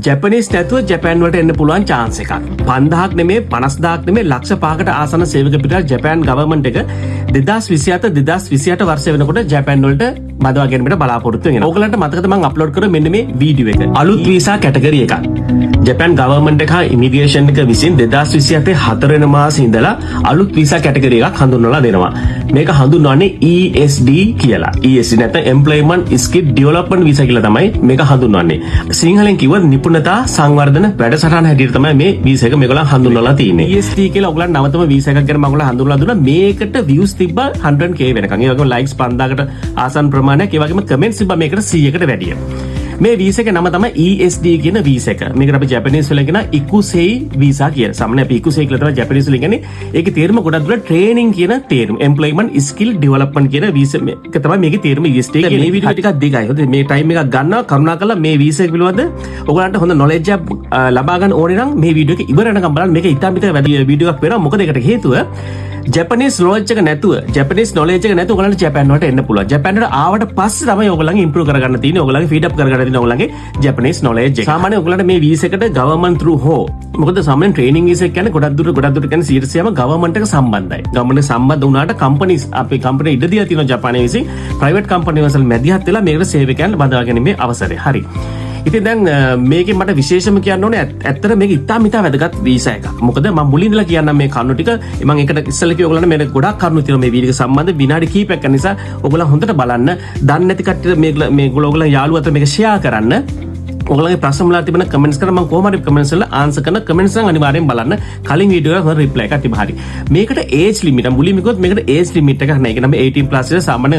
Japanese නැතුව Japan වලට එන්න පුළුවන් chance එකක්. 5000ක් නෙමෙයි 50000ක් නෙමෙයි ලක්ෂ 5කට ආසන්න සේවක පිටක් ජැපෑන් ගවර්න්මන්ට් එක 2027 2028 වර්ෂය වෙනකොට ජැපෑන් වලට බදවා ගැනීමට බලාපොරොත්තු වෙනවා. ඕගලන්ට මතකද මම අප්ලෝඩ් කරා මෙන්න මේ වීඩියෝ එක. අලුත් වීසා කැටගරි එකක්. ජැපෑන් ගවර්න්මන්ට් එක හා ඉමිග්‍රේෂන් එක විසින් 2027 4 වෙනි මාසේ ඉඳලා අලුත් වීසා කැටගරි එකක් හඳුන්වලා දෙනවා. මේක හඳුන්වන්නේ ESD කියලා. ESD නැත්නම් Employment Skill Development Visa කියලා තමයි මේක හඳුන්වන්නේ. සිංහලෙන් කිව්වොත් නිපුණතා සංවර්ධන වැඩසටහන හැටියට තමයි මේ වීසා එක මේගොල්ලන් හඳුන්වලා තියෙන්නේ. ESD කියලා ඔයගොල්ලන් නවතම වීසා එකක් ගැන මම ඔයගොල්ලන් හඳුන්වලා දුන්නා. මේකට views තිබ්බා 100k වෙනකන්. ඒ වගේම likes 5000කට ආසන්න ප්‍රමාණයක්. ඒ වගේම comments තිබ්බා මේකට 100කට වැඩිය. මේ වීසා එක නම තමයි ESD කියන වීසා එක. මේකට අපි ජැපනීස් වලින් කියන ඉකුසෙයි වීසා කියන. සාමාන්‍ය අපි ඉකුසෙයි කියලා තමයි ජැපනීස් වලින් කියන්නේ. ඒකේ තේරුම ගොඩක් දුර ට්‍රේනින් කියන තේරුම. Employment Skill Development කියන වීසා එක තමයි මේකේ තේරුම ESD කියන්නේ. මේ වීඩියෝ ටිකක් දිගයි. හොඳ මේ ටයිම් එකක් ගන්නවා කරුණාකරලා මේ වීසා එක පිළිබඳ ඔයගලන්ට හොඳ knowledge එකක් ලබා ගන්න ඕනේ නම් මේ වීඩියෝ එක ඉවර වෙනකම් බලන්න. මේක ඉතාම වැදගත් වීඩියෝ එකක් වෙනවා. මොකද ඒකට හේතුව ජැපනීස් knowledge එක නැතුව ජැපනීස් knowledge එක නැතුව ඔයගලන්ට ජැපෑන් වලට එන්න පුළුවන්. ජැපෑන් වලට ආවට පස්සේ තමයි ඔයගලන්ගේ improve කරගන්න තියෙන්නේ. ඔයගලන්ගේ feed up කරගන්න තියෙන්නේ ඔයගලන්ගේ ජැපනීස් knowledge එක. සාමාන්‍යයෙන් ඔයගලන්ට මේ වීසා එකට government through හෝ මොකද සාමාන්‍යයෙන් training visa එක කියන්නේ ගොඩක් දුර කියන්නේ 100%ම government එක සම්බන්ධයි. government එක සම්බන්ධ වුණාට companies අපේ company ඉඩ දීලා තියෙනවා ජපානයේ විසින් private company වල මැදිහත් වෙලා මේකට සේවකයන් බඳවා ගැනීමේ අවසරය. හරි. ඉතින් දැන් මේකෙන් මට විශේෂම කියන්න ඕනේ ඇත්තට මේක ඉතාම වැදගත් වීසා එකක්. මොකද මම මුලින් ඉඳලා කියන්නම් මේ කරුණු ටික මම එකට ඉස්සෙල්ලා කිව්ව ඔයගොල්ලන්ට මේ ගොඩක් කරුණු තියෙනවා මේ වීඩියෝ එක සම්බන්ධ විනාඩි කිහිපයක් යන නිසා ඔයගොල්ලන් හොඳට බලන්න. දන්නේ නැති කට්ටියට මේගොල්ලෝ ඔයගොල්ලන් යාළුවෝ අතර මේක ෂෙයා කරන්න. ඔයගොල්ලන්ගේ ප්‍රශ්න වල තිබෙන කමෙන්ට්ස් කරලා මම කොහොම හරි කමෙන්ට්ස් වල ආන්සර් කරන කමෙන්ට්ස් නම් අනිවාර්යෙන් බලන්න. කලින් වීඩියෝ එක රිප්ලයි එකක් තිබා හරි. මේකට ඒජ් ලිමිට් මුලින්ම කිව්වොත් මේකට ඒජ් ලිමිට් එකක් නැහැ. ඒක නම් 18 ප්ලස් එක සාමාන්‍ය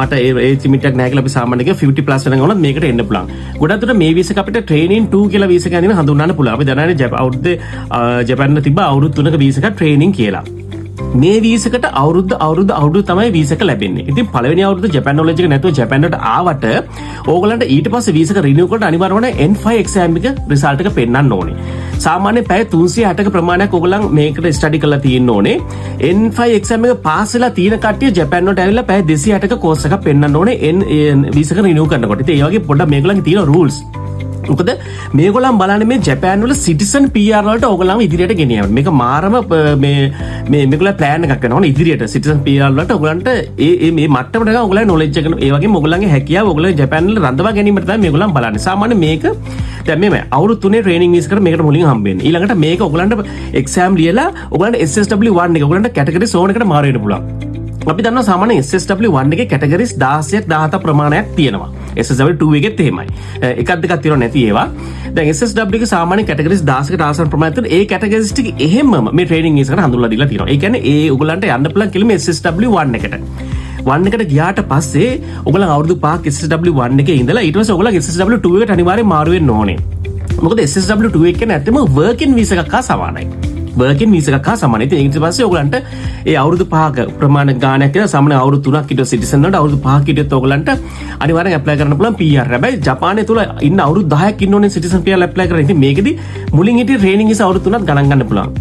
මට ඒජ් ලිමිට් එකක් නැහැ කියලා අපි සාමාන්‍යයෙන් 50 ප්ලස් වෙනකන් වුණත් මේකට එන්න පුළුවන්. ගොඩක් දුරට මේ වීසා එක අපිට ට්‍රේනින් 2 කියලා වීසා එකක් ගැන හඳුන්වන්න පුළුවන්. අපි දන්නවනේ අවුරුද්දේ ජපාන් තිබ්බ අවුරුදු 3ක වීසා එක ට්‍රේනින් කියලා. මේ වීසකට අවුරුදු තමයි වීසක ලැබෙන්නේ. ඉතින් පළවෙනි අවුරුද්ද ජපාන් knowledge එක නැතුව ජපාන් වලට ආවට ඕගලන්ට ඊට පස්සේ වීසක රිනියු කරලා අනිවාර්යයෙන්ම N5 exam එක result එක පෙන්නන්න ඕනේ. සාමාන්‍යයෙන් පැය 360ක ප්‍රමාණයක් ඕගලන් මේකට ස්ටඩි කරලා තියෙන්න ඕනේ. N5 exam එක පාස් වෙලා තියෙන කට්ටිය ජපාන් වලට ඇවිල්ලා පැය 260ක course එකක් පෙන්නන්න ඕනේ වීසක රිනියු කරනකොට. ඉතින් ඒ වගේ පොඩ්ඩක් මේගොල්ලන්ගේ තියෙන rules. මොකද මේගොල්ලන් බලන්නේ මේ ජපාන් වල සිටිසන් PR වලට ඕගොල්ලන්ව ඉදිරියට ගෙනියන්න. මේක මාරම මේගොල්ලෝ ප්ලෑන් එකක් කරනවා ඉදිරියට සිටිසන් PR වලට ඕගොල්ලන්ට මේ මට්ටමට ගා ඕගොල්ලන්ගේ knowledge එක ඒ වගේම ඕගොල්ලන්ගේ හැකියාව ඕගොල්ලෝ ජපාන් වල රඳවා ගැනීමට තමයි මේගොල්ලන් බලන්නේ. සාමාන්‍ය මේක දැන් මේ අවුරුදු 3 ට්‍රේනින් වීස් කර මේකට මුලින් හම්බෙන්නේ. ඊළඟට මේක ඕගොල්ලන්ට එක්සෑම් ලියලා ඕගොල්ලන්ට SSW1 එක ඕගොල්ලන්ට කැටගරි zone එකට මාරු වෙන්න පුළුවන්. අපි දන්නවා සාමාන්‍ය SSW1 එකේ කැටගරිස් 16ක් 17 ප්‍රමාණයක් තියෙනවා. SSW2 එකෙත් එහෙමයි. එකක් දෙකක් තියෙනවා නැති ඒවා. දැන් SSW එකේ සාමාන්‍ය කැටගරිස් 16කට ආසන්න ප්‍රමාණයක් තියෙන ඒ කැටගරිස් ටික එහෙමම මේ ට්‍රේනින් වීස් එකට හඳුන්වලා දීලා තියෙනවා. ඒ කියන්නේ ඒ ඔයගලන්ට යන්න පුළුවන් කියලා SSW1 එකට. 1 එකට ගියාට පස්සේ ඔයගලන් අවුරුදු 5ක් SSW1 එකේ ඉඳලා ඊට පස්සේ ඔයගලන් SSW2 එකට අනිවාර්යෙන් මාරු වෙන්න ඕනේ. මොකද SSW2 එක කියන්නේ ඇත්තම working visa එකක් හා සමානයි. working visa එකක් හා සමානයි. ඉතින් ඊට පස්සේ ඔයගලන්ට ඒ අවුරුදු 5ක ප්‍රමාණ ගාණයක් කියලා සාමාන්‍ය අවුරුදු 3ක් හිටිය සිටිසන් වලට අවුරුදු 5ක් හිටියත් ඔයගලන්ට අනිවාර්යෙන් ඇප්ලයි කරන්න පුළුවන් PR. හැබැයි ජපානයේ තුල ඉන්න අවුරුදු 10ක් ඉන්න ඕනේ සිටිසන් PR ඇප්ලයි කරන්න. ඉතින් මේකෙදි මුලින් හිටිය ට්‍රේනින් නිසා අවුරුදු 3ක් ගණන් ගන්න පුළුවන්.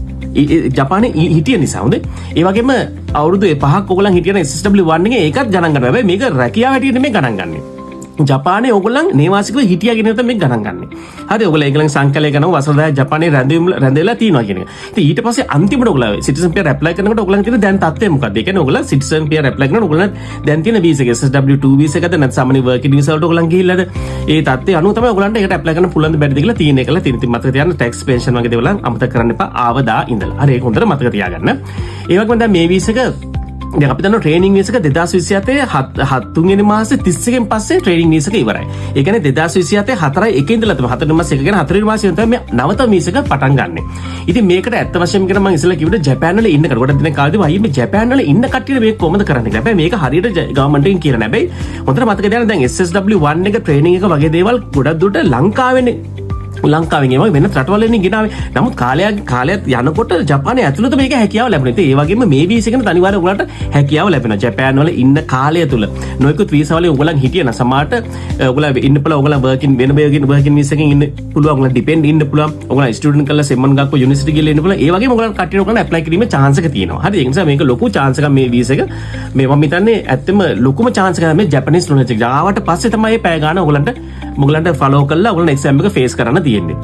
ජපානයේ හිටිය නිසා හොඳේ. ඒ වගේම අවුරුදු 5ක් ඔයගලන් හිටියන SSW1 එකේ ඒකත් ගණන් ගන්නවා. හැබැයි මේක රැකියාව හැටියට නෙමෙයි ගණන් ගන්නේ. ජපානයේ ඕගොල්ලන් නේවාසිකව හිටියාගෙන තමයි මේක ගණන් ගන්න. හරි ඔයගොල්ලෝ ඒගොල්ලන් සංකලය කරනවා වසර 10 ජපානයේ රැඳෙලා තියෙනවා කියන එක. ඉතින් ඊට පස්සේ අන්තිමට ඔයගොල්ලෝ සිටිසන් PR ඇප්ලයි කරනකොට ඔයගොල්ලන් තියෙන දැන් තත්ත්වය මොකක්ද? ඒ කියන්නේ ඔයගොල්ලෝ සිටිසන් PR ඇප්ලයි කරනකොට ඔයගොල්ලන් දැන් තියෙන වීසා එක SSW2 වීසා එකද නැත්නම් සාමාන්‍ය වර්කින් වීසා වලට ඔයගොල්ලන් ගිහිල්ලාද? ඒ තත්ත්වය අනුව තමයි ඔයගොල්ලන්ට ඒකට ඇප්ලයි කරන්න පුළුවන් බැරිද කියලා තියෙන එකලා තියෙන. ඉතින් මතක තියාගන්න ටැක්ස් පෙන්ෂන් වගේ දේවල් අමතක කරන්න එපා ආවදා ඉඳලා. හරි ඒක හොඳට මතක තියාගන්න. ඒ වගේම දැන් මේ වීසා එක දැන් අපි දන්නවා ට්‍රේනින් වීසා එක 2027 3 වෙනි මාසේ 31 පස්සේ ට්‍රේනින් වීසා එක ඉවරයි. ඒ කියන්නේ 2027 4යි 1 ඉඳලා තමයි 4 වෙනි මාසේ 1 ගැන 4 වෙනි මාසේ තමයි මේ නවතම වීසා එක පටන් ගන්නෙ. ඉතින් මේකට ඇත්ත වශයෙන්ම කියන මම ඉස්සෙල්ලා කිව්වට ජපාන් වල ඉන්න කොට දින කාලෙදී වයි මේ ජපාන් වල ඉන්න කට්ටිය මේක කොහොමද කරන්නේ කියලා. හැබැයි මේක හරියට ගවර්න්මන්ට් එකෙන් කියලා නෑ. හැබැයි හොඳට මතක තියාගන්න දැන් SSW1 එක ට්‍රේනින් එක වගේ දේවල් ගොඩක් දුරට ලංකාවෙන්නේ ලංකාවෙන් ඒවා වෙන රටවලින් ගෙනාවේ. නමුත් කාලයක් යනකොට ජපානයේ ඇතුළත මේක හැකියාව ලැබුණා. ඉතින් ඒ වගේම මේ වීසා එකෙන් අනිවාර්යයෙන් ඔයගලන්ට හැකියාව ලැබෙනවා. ජපාන් වල ඉන්න කාලය තුල නොයෙකුත් වීසා වලින් ඔයගලන් හිටියන සමහරට ඔයගලන් ඉන්න පුළුවන් ඔයගලන් වර්කින් වර්කින් වීසා එකකින් ඉන්න පුළුවන්. ඔයගලන් ඩිපෙන්ඩ් ඉන්න පුළුවන්. ඔයගලන් ස්ටුඩන්ට් කරලා සෙමන් ගාපු යුනිවර්සිටි ගිහලා ඉන්න පුළුවන්. ඒ වගේම ඔයගලන් කට්ටියට ඔයගලන් ඇප්ලයි කිරීමේ chance එක තියෙනවා. හරි ඒ නිසා මේක ලොකු chance එකක් මේ වීසා එක. මේ මම හිතන්නේ ඇත්තම ලොකුම chance එකක් මේ ජපනීස් knowledge එක. ආවට පස්සේ තමයි මේ පැය ගන්න ඔයගලන්ට මුගලන්ට ෆලෝ කරලා ඔයගොල්ලෝ එක්සෑම් එක ෆේස් කරන්න තියෙන්නේ.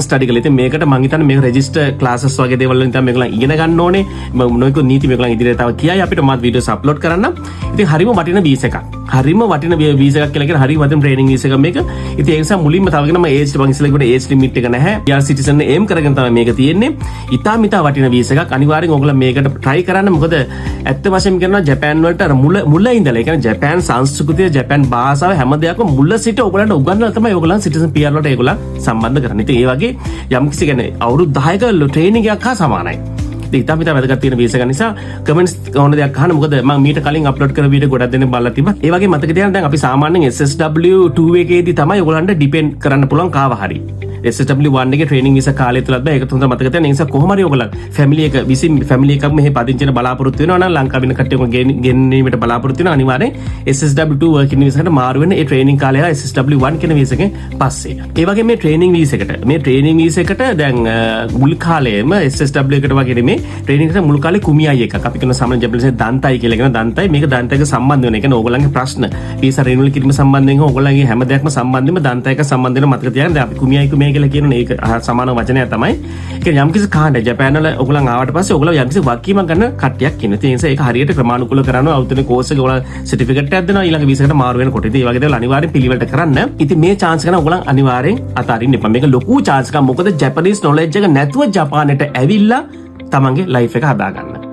ස්ටඩි කළේ. ඉතින් මේකට මම හිතන්නේ මේක රෙජිස්ටර් ක්ලාසස් වගේ දේවල් වලින් තමයි මේගොල්ලන් ඉගෙන ගන්න ඕනේ. මොනවාක නීති මේගොල්ලන් ඉදිරියට තව කියයි අපිට මාත් වීඩියෝස් අප්ලෝඩ් කරන්න. ඉතින් හරිම වටින වීසා එකක්. හරිම වටින වීසා එකක් කියලා කියන හරිම වටින ට්‍රේනින් වීසා එකක් මේක. ඉතින් ඒ නිසා මුලින්ම තවගෙන මම ඒජ් මං ඉස්සෙල්ලා කිව්වට ඒජ් ලිමිට් එක නැහැ. PR සිටිසන් එම් කරගෙන තමයි මේක තියෙන්නේ. ඉතාම වටින වීසා එකක්. අනිවාර්යෙන් ඔයගොල්ලෝ මේකට try කරන්න. මොකද ඇත්ත වශයෙන්ම කියනවා ජපාන් වලට අර මුල ඉඳලා ඒ කියන්නේ ජපාන් සංස්කෘතිය ජපාන් භාෂාව හැම දෙයක්ම මුල සිට ඔයගොල්ලන්ට උගන්වලා තමයි ඔයගොල්ලන් සිටිසන් PR වලට ඒගොල්ලන් සම්බන්ධ කරන්නේ. ඉතින් ඒ වගේ යම්කිසි කියන්නේ අවුරුදු 10ක ට්‍රේනින් එකක් හා සමානයි. ඉතින් ඉතින් වැදගත් තියෙන වීසා එක නිසා කමෙන්ට්ස් ඕන දෙයක් අහන්න. මොකද මම මීට කලින් අප්ලෝඩ් කරපු වීඩියෝ ගොඩක් දෙනෙක් බලලා තිබ්බා. ඒ වගේ මතක තියාගන්න දැන් අපි සාමාන්‍යයෙන් SSW 2 එකේදී තමයි ඔයගොල්ලන්ට ඩිපෙන්ඩ් කරන්න පුළුවන් කාව හරි. SSW 1 එකේ ට්‍රේනින් වීසා කාලය තුලත් බෑ. ඒක තුන්ද මතක තියාගන්න. ඒ නිසා කොහොම හරි ඔයගොල්ලන් ෆැමිලි එක ෆැමිලි එකක් මෙහි පදිංචින බලාපොරොත්තු වෙනවා නම් ලංකාවේ ඉන්න කට්ටිය ගෙන්නීමට බලාපොරොත්තු වෙනවා. අනිවාර්යෙන් SSW 2 වර්කින් වීසා එකට මාරු වෙන ඒ ට්‍රේනින් කාලය SSW 1 කියන වීසා එකෙන් පස්සේ. ඒ වගේ මේ ට්‍රේනින් වීසා එකට දැන් මුල් කාලයේම SSW එකට වගේ නෙමේ ට්‍රේනින් එකට මුල් කාලේ කුමියයි එකක්. අපි කියන සාමාන්‍ය ජපනීස් දන්තයි කියලා කියන දන්තයි මේක දන්තයක සම්බන්ධ වෙන. ඒ කියන්නේ ඕගොල්ලන්ගේ ප්‍රශ්න වීසා රිනිවල් කිරීම සම්බන්ධයෙන් ඕගොල්ලන්ගේ හැම දෙයක්ම සම්බන්ධෙම දන්තයක සම්බන්ධ වෙන මතක තියාගන්න. දැන් අපි කුමියයි කියලා කියනනේ ඒක සමාන වචනයක් තමයි. ඒ කියන්නේ යම්කිසි කාණ්ඩ ජපාන වල ඔයගොල්ලන් ආවට පස්සේ ඔයගොල්ලෝ යම්කිසි වගකීමක් ගන්න කට්ටියක් ඉන්නවා. ඒ නිසා ඒක හරියට ක්‍රමානුකූලව කරනවා. අවුරුද්දේ කෝස් එක ඔයගොල්ලෝ සර්ටිෆිකේට් එකක් දෙනවා ඊළඟ වීසා එකට මාරු වෙනකොට. ඉතින් ඒ වගේ දේවල් අනිවාර්යෙන් පිළිවෙලට කරන්න. ඉතින් මේ chance එක නම් ඔයගොල්ලන් අනිවාර්යෙන් අතාරින්න එපා. මේක ලොකු chance එකක්. මොකද ජපනීස් knowledge එක නැතුව ජපානයට ඇවිල්ලා තමන්ගේ ලයිෆ් එක හදාගන්න.